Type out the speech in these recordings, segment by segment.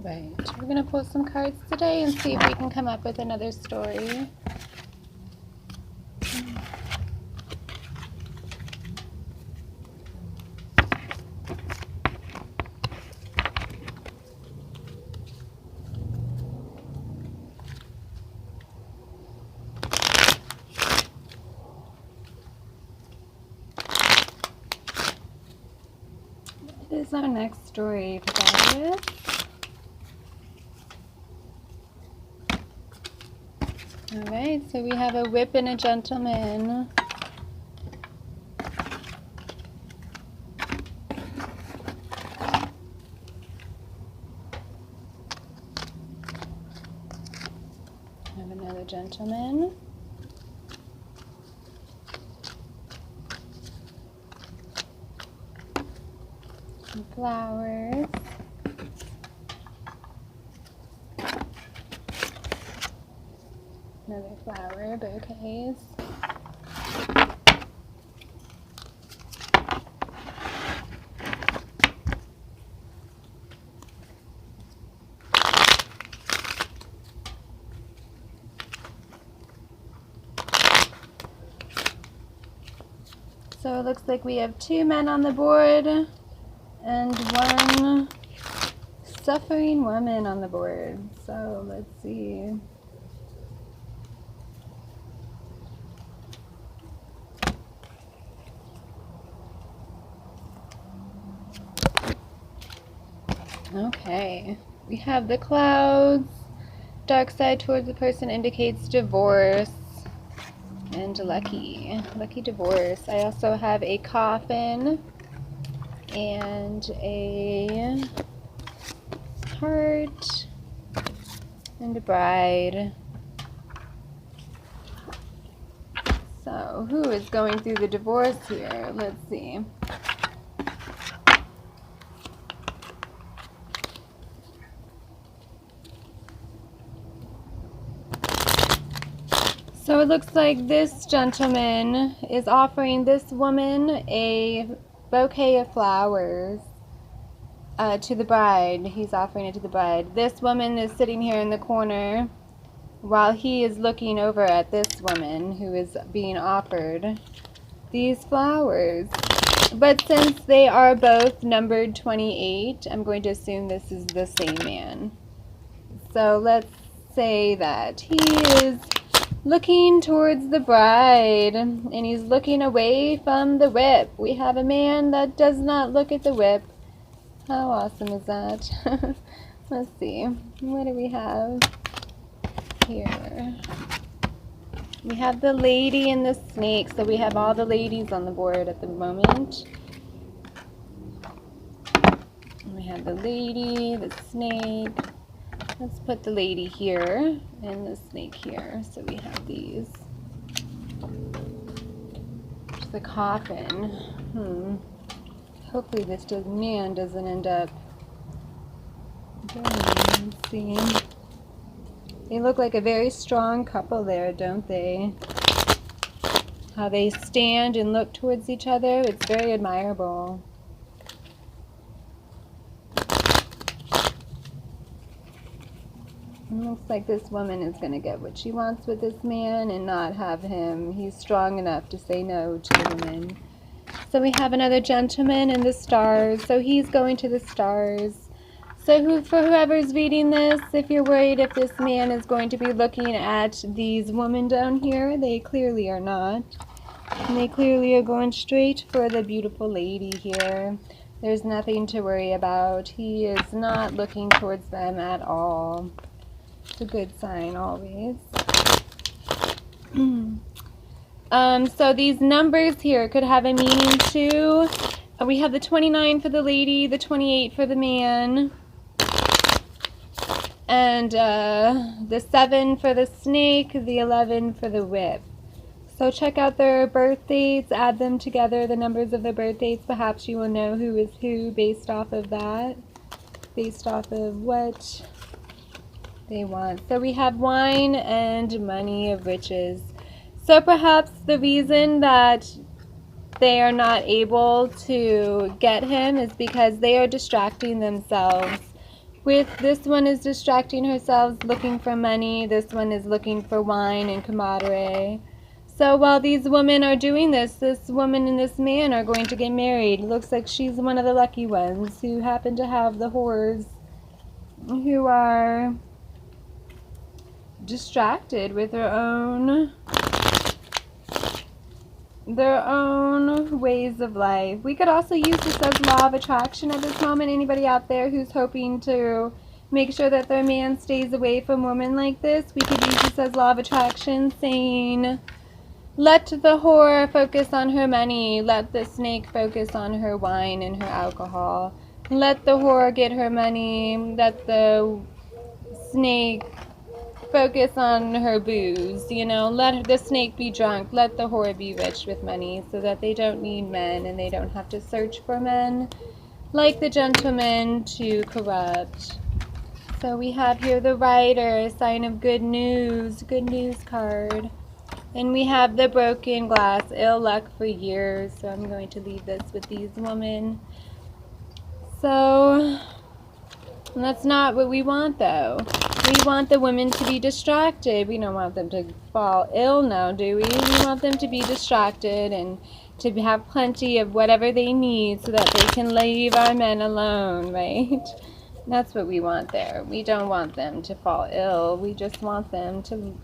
Right, we're going to pull some cards today and see if we can come up with another story. What is our next story, Pythagoras? Alright, so we have a whip and a gentleman. Have another gentleman. Some flowers. Another flower, bouquets. So it looks like we have 2 men on the board and 1 suffering woman on the board. So let's see. Okay, we have the clouds. Dark side towards the person indicates divorce. And lucky divorce. I also have a coffin and a heart and a bride. So who is going through the divorce here? Let's see. So it looks like this gentleman is offering this woman a bouquet of flowers to the bride. He's offering it to the bride. This woman is sitting here in the corner while he is looking over at this woman who is being offered these flowers. But since they are both numbered 28, I'm going to assume this is the same man. So let's say that he is looking towards the bride, and he's looking away from the whip. We have a man that does not look at the whip. How awesome is that? Let's see. What do we have here? We have the lady and the snake. So we have all the ladies on the board at the moment. We have the lady, the snake. Let's put the lady here and the snake here. So we have these. There's the coffin. Hopefully this man doesn't end up. Let's see. They look like a very strong couple there, don't they? How they stand and look towards each other. It's very admirable. It looks like this woman is going to get what she wants with this man and not have him. He's strong enough to say no to the woman. So we have another gentleman in the stars. So he's going to the stars. So for whoever's reading this, if you're worried if this man is going to be looking at these women down here, they clearly are not. And they clearly are going straight for the beautiful lady here. There's nothing to worry about. He is not looking towards them at all. It's a good sign always. So these numbers here could have a meaning too. We have the 29 for the lady, the 28 for the man, and the 7 for the snake, the 11 for the whip. So check out their birth dates, add them together, the numbers of the birth dates. Perhaps you will know who is who based off of that, based off of what they want. So we have wine and money of riches. So perhaps the reason that they are not able to get him is because they are distracting themselves This one is distracting herself, looking for money. This one is looking for wine and camaraderie. So while these women are doing this woman and this man are going to get married. Looks like she's one of the lucky ones who happen to have the whores who are distracted with their own ways of life. We could also use this as law of attraction at this moment. Anybody out there who's hoping to make sure that their man stays away from women like this, we could use this as law of attraction, saying, let the whore focus on her money. Let the snake focus on her wine and her alcohol. Let the whore get her money. Let the snake focus on her booze. You know, let the snake be drunk. Let the whore be rich with money so that they don't need men and they don't have to search for men like the gentleman to corrupt. So we have here the Rider, a sign of good news card. And we have the broken glass, ill luck for years. So I'm going to leave this with these women. So that's not what we want, though. We want the women to be distracted. We don't want them to fall ill now, do we? We want them to be distracted and to have plenty of whatever they need so that they can leave our men alone, right? That's what we want there. We don't want them to fall ill. We just want them to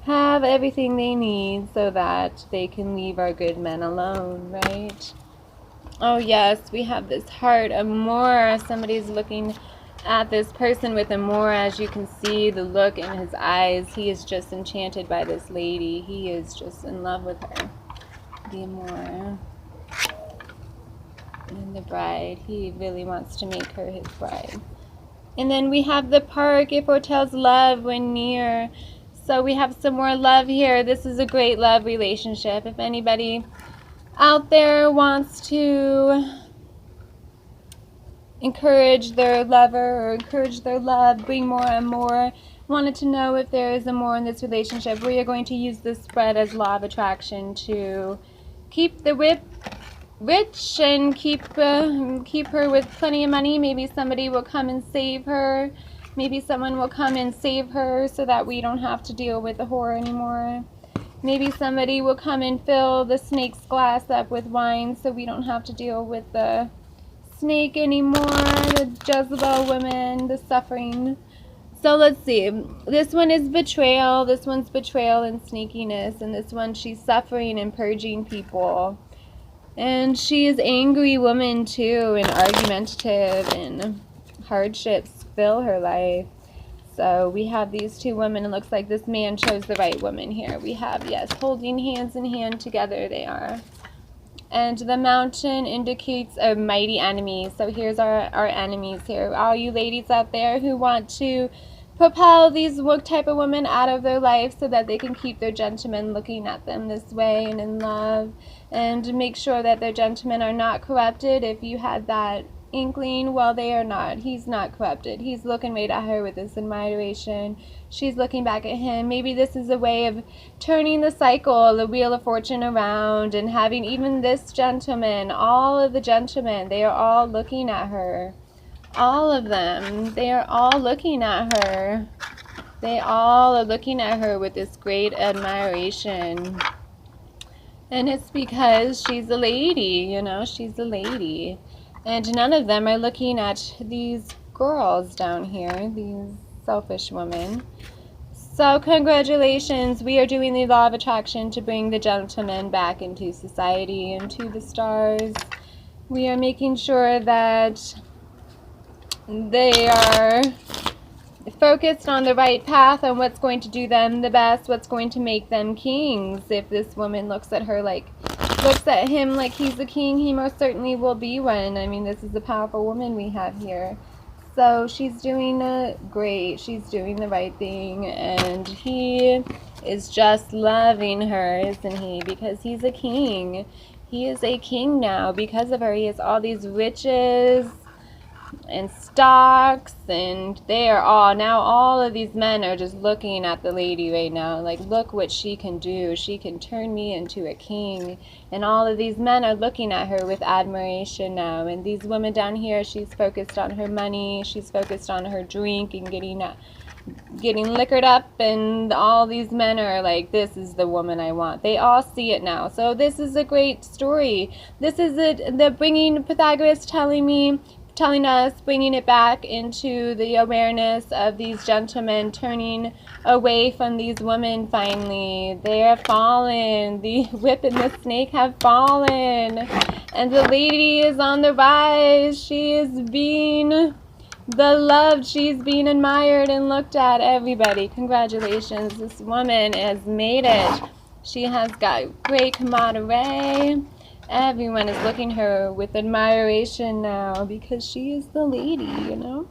have everything they need so that they can leave our good men alone, right? Oh yes, we have this heart, Amor. Somebody's looking at this person with Amor. As you can see, the look in his eyes, he is just enchanted by this lady. He is just in love with her. The Amor. And the bride, he really wants to make her his bride. And then we have the Park. It foretells love when near. So we have some more love here. This is a great love relationship. If anybody out there wants to encourage their lover or encourage their love, bring more and more, wanted to know if there is a more in this relationship, we are going to use this spread as law of attraction to keep the whip rich and keep her with plenty of money. Maybe somebody will come and save her. Maybe someone will come and save her so that we don't have to deal with the whore anymore. Maybe somebody will come and fill the snake's glass up with wine so we don't have to deal with the snake anymore, the Jezebel women, the suffering. So let's see. This one is betrayal. This one's betrayal and sneakiness. And this one, she's suffering and purging people. And she is angry woman too, and argumentative, and hardships fill her life. So we have these two women. It looks like this man chose the right woman here. We have, yes, holding hands in hand together they are. And the mountain indicates a mighty enemy. So here's our enemies here. All you ladies out there who want to propel these type of women out of their life so that they can keep their gentlemen looking at them this way and in love, and make sure that their gentlemen are not corrupted. If you had that inkling, well, they are not. He's not corrupted. He's looking right at her with this admiration. She's looking back at him. Maybe this is a way of turning the cycle, the wheel of fortune around, and having even this gentleman, all of the gentlemen, they are all looking at her. All of them, they are all looking at her. They all are looking at her with this great admiration. And it's because she's a lady, you know, she's a lady. And none of them are looking at these girls down here, these selfish women. So congratulations, we are doing the law of attraction to bring the gentleman back into society and to the stars. We are making sure that they are focused on the right path and what's going to do them the best, what's going to make them kings. If this woman looks at him like he's a king, he most certainly will be one. I mean, this is a powerful woman we have here. So she's doing great. She's doing the right thing, and he is just loving her, isn't he? Because he's a king. He is a king now because of her. He has all these riches. and stocks, and they are all of these men are just looking at the lady right now, like, look what she can do. She can turn me into a king. And all of these men are looking at her with admiration now. And these women down here, she's focused on her money, she's focused on her drink and getting liquored up, and all these men are like, this is the woman I want. They all see it now. So this is a great story. This is it, the bringing Pythagoras telling us, bringing it back into the awareness of these gentlemen turning away from these women finally. They are fallen. The whip and the snake have fallen. And the lady is on the rise. She is being beloved. She's being admired and looked at. Everybody, congratulations. This woman has made it. She has got great camaraderie. Everyone is looking at her with admiration now because she is the lady, you know?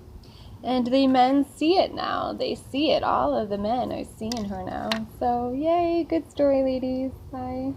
And the men see it now. They see it. All of the men are seeing her now. So, yay, good story, ladies. Bye.